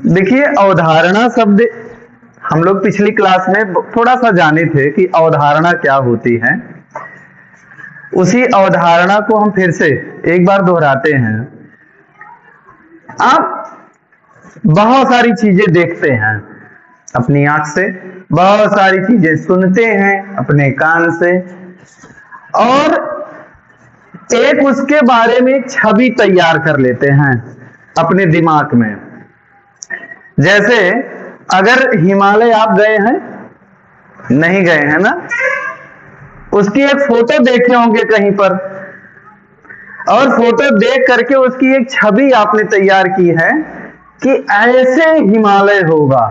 देखिए, अवधारणा शब्द हम लोग पिछली क्लास में थोड़ा सा जाने थे कि अवधारणा क्या होती है। उसी अवधारणा को हम फिर से एक बार दोहराते हैं। आप बहुत सारी चीजें देखते हैं अपनी आंख से, बहुत सारी चीजें सुनते हैं अपने कान से, और एक उसके बारे में छवि तैयार कर लेते हैं अपने दिमाग में। जैसे अगर हिमालय आप गए हैं, नहीं गए हैं ना, उसकी एक फोटो देखे होंगे कहीं पर, और फोटो देख करके उसकी एक छवि आपने तैयार की है कि ऐसे हिमालय होगा।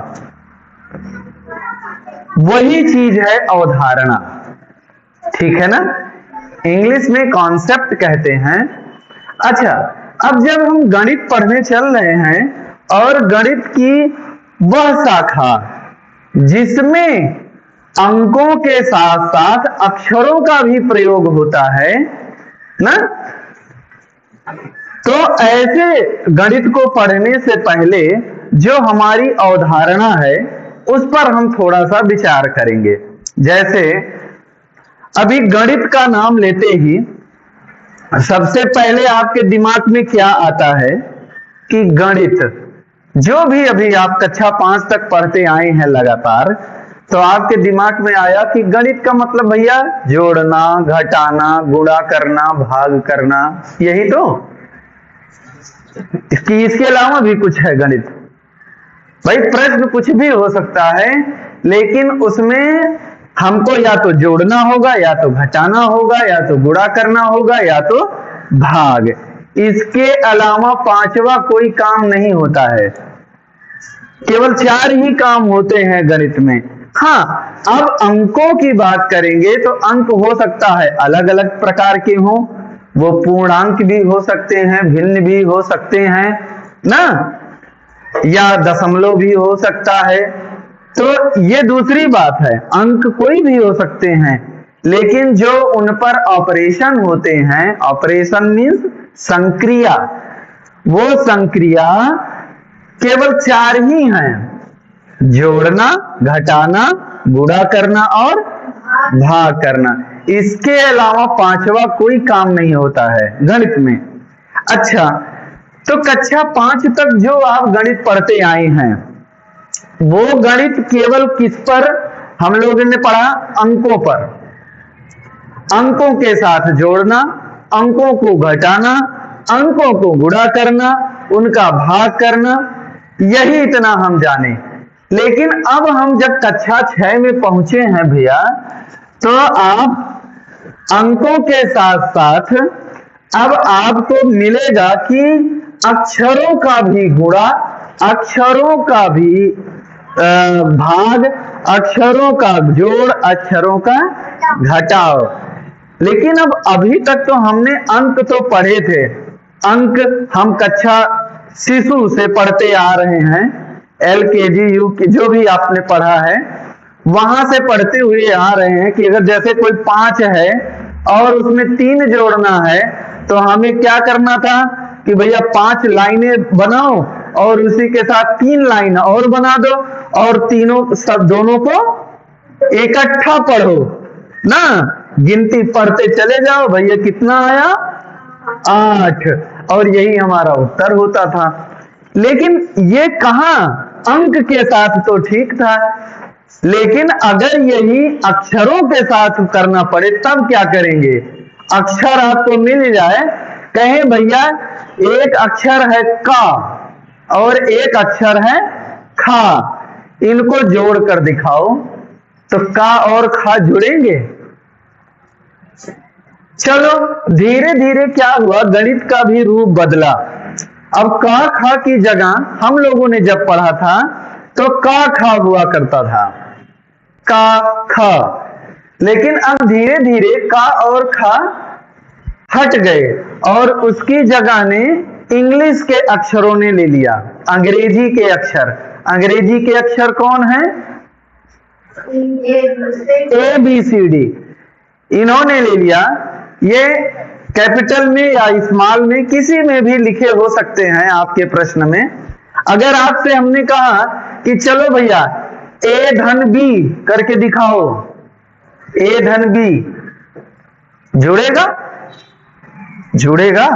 वही चीज है अवधारणा, ठीक है ना। इंग्लिश में कॉन्सेप्ट कहते हैं। अच्छा, अब जब हम गणित पढ़ने चल रहे हैं और गणित की वह शाखा जिसमें अंकों के साथ साथ अक्षरों का भी प्रयोग होता है ना, तो ऐसे गणित को पढ़ने से पहले जो हमारी अवधारणा है उस पर हम थोड़ा सा विचार करेंगे। जैसे अभी गणित का नाम लेते ही सबसे पहले आपके दिमाग में क्या आता है कि गणित, जो भी अभी आप कक्षा 5 तक पढ़ते आए हैं लगातार, तो आपके दिमाग में आया कि गणित का मतलब भैया जोड़ना, घटाना, गुणा करना, भाग करना, यही तो। इसके अलावा भी कुछ है गणित? भाई प्रश्न कुछ भी हो सकता है, लेकिन उसमें हमको या तो जोड़ना होगा, या तो घटाना होगा, या तो गुणा करना होगा, या तो भाग। इसके अलावा पांचवा कोई काम नहीं होता है। केवल 4 ही काम होते हैं गणित में। हाँ, अब अंकों की बात करेंगे तो अंक हो सकता है अलग अलग प्रकार के हों, वो पूर्णांक भी हो सकते हैं, भिन्न भी हो सकते हैं ना, या दशमलव भी हो सकता है। तो ये दूसरी बात है, अंक कोई भी हो सकते हैं, लेकिन जो उन पर ऑपरेशन होते हैं, ऑपरेशन मीन्स संक्रिया, वो संक्रिया केवल 4 ही हैं: जोड़ना, घटाना, गुणा करना और भाग करना। इसके अलावा पांचवा कोई काम नहीं होता है गणित में। अच्छा, तो कक्षा 5 तक जो आप गणित पढ़ते आए हैं, वो गणित केवल किस पर हम लोगों ने पढ़ा? अंकों पर। अंकों के साथ जोड़ना, अंकों को घटाना, अंकों को गुणा करना, उनका भाग करना, यही इतना हम जाने। लेकिन अब हम जब कक्षा 6 में पहुंचे हैं भैया, तो आप अंकों के साथ साथ अब आपको मिलेगा कि अक्षरों का भी गुणा, अक्षरों का भी भाग, अक्षरों का जोड़, अक्षरों का घटाव। लेकिन अब अभी तक तो हमने अंक तो पढ़े थे। अंक हम कक्षा शिशु से पढ़ते आ रहे हैं, LKG UKG जो भी आपने पढ़ा है वहां से पढ़ते हुए आ रहे हैं कि अगर जैसे कोई 5 है और उसमें 3 जोड़ना है, तो हमें क्या करना था कि भैया 5 लाइनें बनाओ और उसी के साथ 3 लाइन और बना दो, और तीनों सब दोनों को इकट्ठा पढ़ो ना, गिनती पढ़ते चले जाओ, भैया कितना आया? 8, और यही हमारा उत्तर होता था। लेकिन ये कहां, अंक के साथ तो ठीक था, लेकिन अगर यही अक्षरों के साथ करना पड़े तब क्या करेंगे? अक्षर आपको मिल जाए, कहें भैया एक अक्षर है का और एक अक्षर है खा, इनको जोड़ कर दिखाओ, तो का और खा जुड़ेंगे? चलो धीरे धीरे क्या हुआ, गणित का भी रूप बदला। अब का खा की जगह हम लोगों ने जब पढ़ा था तो का खा हुआ करता था, का खा। लेकिन अब धीरे धीरे का और खा हट गए और उसकी जगह ने इंग्लिश के अक्षरों ने ले लिया, अंग्रेजी के अक्षर। अंग्रेजी के अक्षर कौन है? ABCD, इन्होंने ले लिया। ये कैपिटल में या स्मॉल में, किसी में भी लिखे हो सकते हैं आपके प्रश्न में। अगर आपसे हमने कहा कि चलो भैया ए धन बी करके दिखाओ, ए धन बी, जुड़ेगा? जुड़ेगा?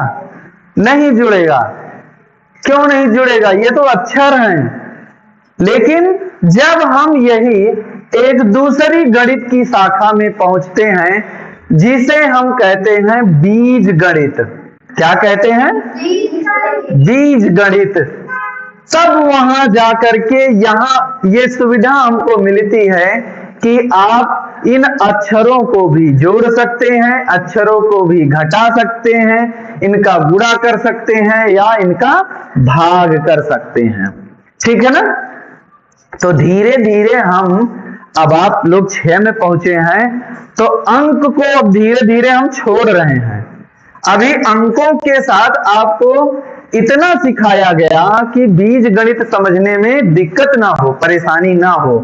नहीं जुड़ेगा। क्यों नहीं जुड़ेगा? ये तो अक्षर हैं। लेकिन जब हम यही एक दूसरी गणित की शाखा में पहुंचते हैं जिसे हम कहते हैं बीज गणित, क्या कहते हैं? बीज गणित, तब वहां जाकर के यहां ये सुविधा हमको मिलती है कि आप इन अक्षरों को भी जोड़ सकते हैं, अक्षरों को भी घटा सकते हैं, इनका गुणा कर सकते हैं या इनका भाग कर सकते हैं। ठीक है ना? तो धीरे धीरे हम, अब आप लोग 6 में पहुंचे हैं तो अंक को अब धीरे धीरे हम छोड़ रहे हैं। अभी अंकों के साथ आपको इतना सिखाया गया कि बीज गणित समझने में दिक्कत ना हो, परेशानी ना हो।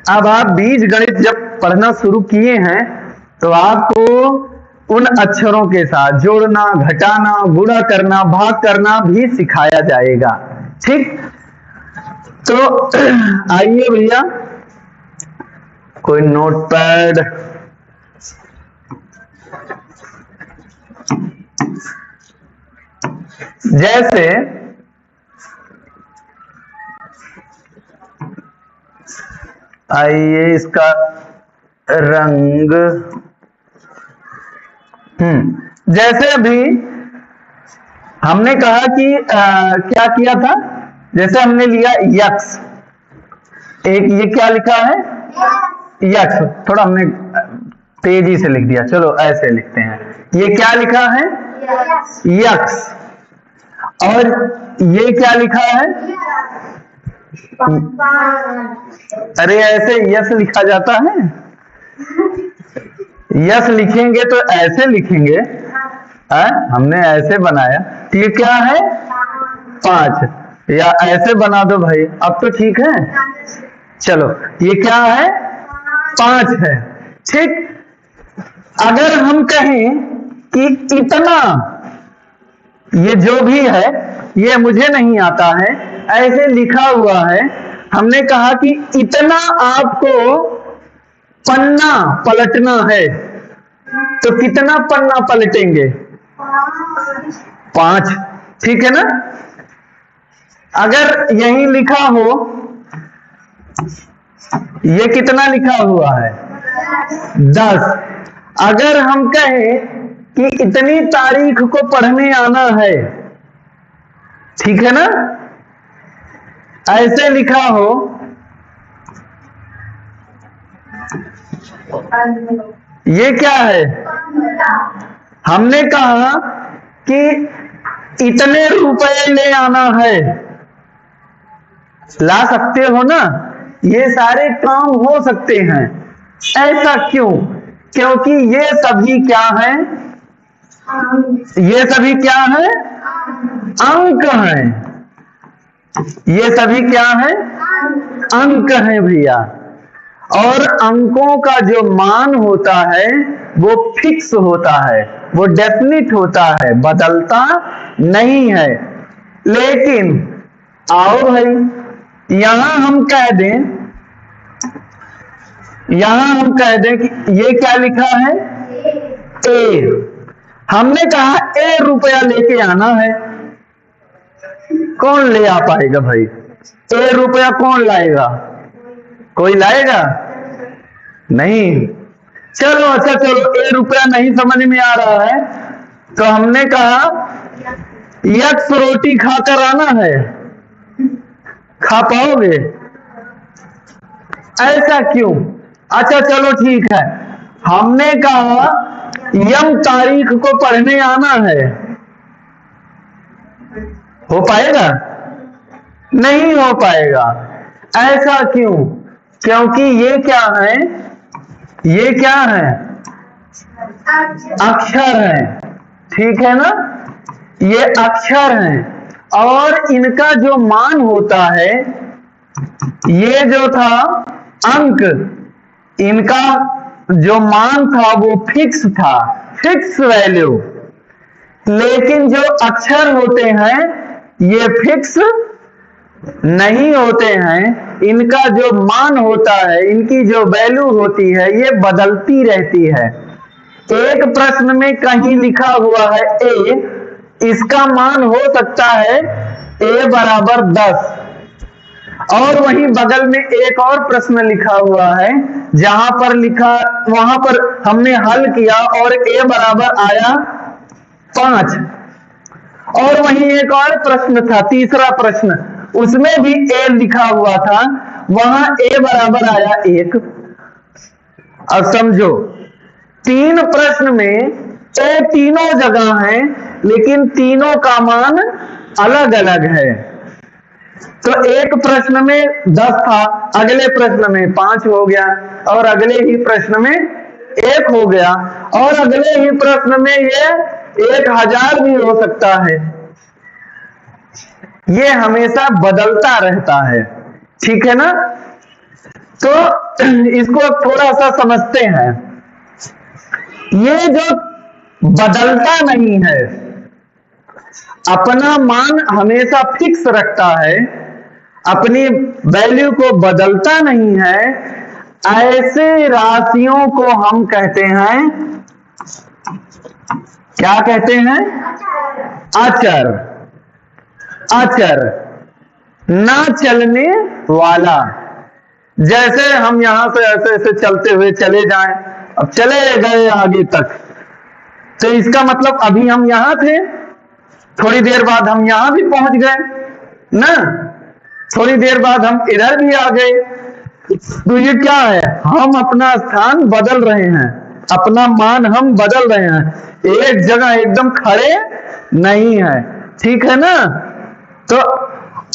अब आप बीज गणित जब पढ़ना शुरू किए हैं तो आपको उन अक्षरों के साथ जोड़ना, घटाना, गुणा करना, भाग करना भी सिखाया जाएगा। ठीक? तो आइए भैया, कोई नोटपैड, जैसे आइए इसका रंग, जैसे अभी हमने कहा कि क्या किया था, जैसे हमने लिया यक्स, एक ये क्या लिखा है? यक्स। थोड़ा हमने तेजी से लिख दिया, चलो ऐसे लिखते हैं। ये क्या लिखा है? यक्स। और ये क्या लिखा है? अरे ऐसे यस लिखा जाता है? यस लिखेंगे तो ऐसे लिखेंगे, हमने ऐसे बनाया। तो ये क्या है? 5, या ऐसे बना दो भाई, अब तो ठीक है। चलो ये क्या है? 5 है। ठीक? अगर हम कहें कि इतना, ये जो भी है ये मुझे नहीं आता है, ऐसे लिखा हुआ है, हमने कहा कि इतना आपको पन्ना पलटना है, तो कितना पन्ना पलटेंगे? 5। ठीक है ना? अगर यही लिखा हो, ये कितना लिखा हुआ है? 10। अगर हम कहें कि इतनी तारीख को पढ़ने आना है, ठीक है ना, ऐसे लिखा हो, ये क्या है? हमने कहा कि इतने रुपए ले आना है, ला सकते हो ना? ये सारे काम हो सकते हैं। ऐसा क्यों? क्योंकि ये सभी क्या है? ये सभी क्या है? अंक हैं। ये सभी क्या है? अंक हैं भैया। और अंकों का जो मान होता है वो फिक्स होता है, वो डेफिनिट होता है, बदलता नहीं है। लेकिन आओ भाई, यहां हम कह दें कि ये क्या लिखा है? ए। हमने कहा ए रुपया लेके आना है, कौन ले आ पाएगा भाई? ए रुपया कौन लाएगा? कोई लाएगा नहीं। चलो अच्छा, चलो ए रुपया नहीं समझ में आ रहा है तो हमने कहा यक्स रोटी खाकर आना है, खा पाओगे? ऐसा क्यों? अच्छा चलो ठीक है, हमने कहा यम तारीख को पढ़ने आना है, हो पाएगा? नहीं हो पाएगा। ऐसा क्यों? क्योंकि ये क्या है? ये क्या है? अक्षर है। ठीक है ना? ये अक्षर हैं और इनका जो मान होता है, ये जो था अंक, इनका जो मान था वो फिक्स था, फिक्स वैल्यू। लेकिन जो अक्षर होते हैं ये फिक्स नहीं होते हैं, इनका जो मान होता है, इनकी जो वैल्यू होती है ये बदलती रहती है। एक प्रश्न में कहीं लिखा हुआ है ए, इसका मान हो सकता है ए बराबर 10, और वहीं बगल में एक और प्रश्न लिखा हुआ है जहां पर लिखा, वहां पर हमने हल किया और ए बराबर आया 5, और वहीं एक और प्रश्न था, तीसरा प्रश्न, उसमें भी ए लिखा हुआ था, वहां ए बराबर आया 1। अब समझो, 3 प्रश्न में ए तीनों जगह है, लेकिन तीनों का मान अलग अलग है। तो एक प्रश्न में 10 था, अगले प्रश्न में 5 हो गया, और अगले ही प्रश्न में 1 हो गया, और अगले ही प्रश्न में ये 1000 भी हो सकता है। ये हमेशा बदलता रहता है, ठीक है ना। तो इसको थोड़ा सा समझते हैं। ये जो बदलता नहीं है, अपना मान हमेशा फिक्स रखता है, अपनी वैल्यू को बदलता नहीं है, ऐसे राशियों को हम कहते हैं, क्या कहते हैं? अचर। अचर, ना चलने वाला। जैसे हम यहां से ऐसे ऐसे चलते हुए चले जाएं, अब चले गए आगे तक, तो इसका मतलब अभी हम यहां थे, थोड़ी देर बाद हम यहां भी पहुंच गए ना, थोड़ी देर बाद हम इधर भी आ गए। तो ये क्या है? हम अपना स्थान बदल रहे हैं, अपना मान हम बदल रहे हैं, एक जगह एकदम खड़े नहीं है, ठीक है ना। तो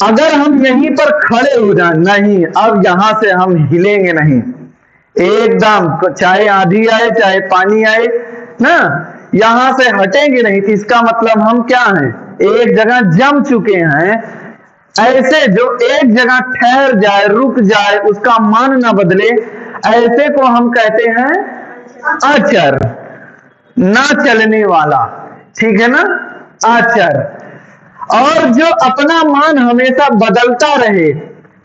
अगर हम यहीं पर खड़े हो जाए, नहीं अब यहां से हम हिलेंगे नहीं एकदम, चाहे आंधी आए चाहे पानी आए ना, यहां से हटेंगे नहीं। तो इसका मतलब हम क्या हैं? एक जगह जम चुके हैं। ऐसे जो एक जगह ठहर जाए, रुक जाए, उसका मान ना बदले, ऐसे को हम कहते हैं अचर, ना चलने वाला, ठीक है ना, अचर। और जो अपना मान हमेशा बदलता रहे,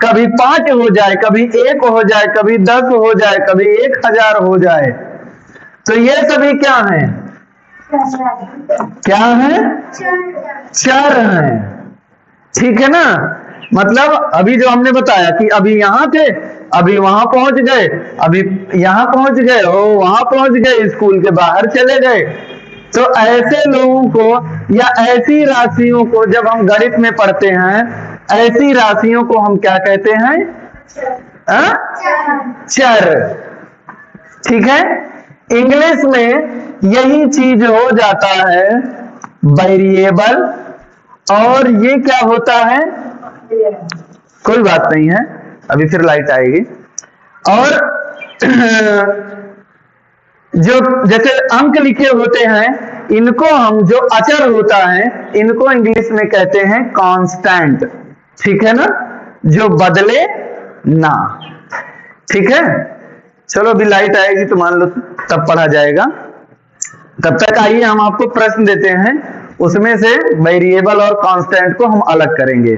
कभी 5 हो जाए, कभी 1 हो जाए, कभी 10 हो जाए, कभी 1000 हो जाए, तो ये सभी क्या हैं? क्या है? चर हैं, ठीक है ना। मतलब अभी जो हमने बताया कि अभी यहां थे, अभी वहां पहुंच गए, अभी यहां पहुंच गए, वहां पहुंच गए, स्कूल के बाहर चले गए। तो ऐसे लोगों को या ऐसी राशियों को जब हम गणित में पढ़ते हैं, ऐसी राशियों को हम क्या कहते हैं? चर, ठीक है। इंग्लिश में यही चीज हो जाता है वेरिएबल, और ये क्या होता है? कोई बात नहीं है, अभी फिर लाइट आएगी। और जो जैसे अंक लिखे होते हैं, इनको हम, जो अचर होता है, इनको इंग्लिश में कहते हैं कांस्टेंट, ठीक है ना, जो बदले ना, ठीक है। चलो अभी लाइट आएगी तो मान लो तब पढ़ा जाएगा। तब तक आइए हम आपको प्रश्न देते हैं, उसमें से वेरिएबल और कांस्टेंट को हम अलग करेंगे।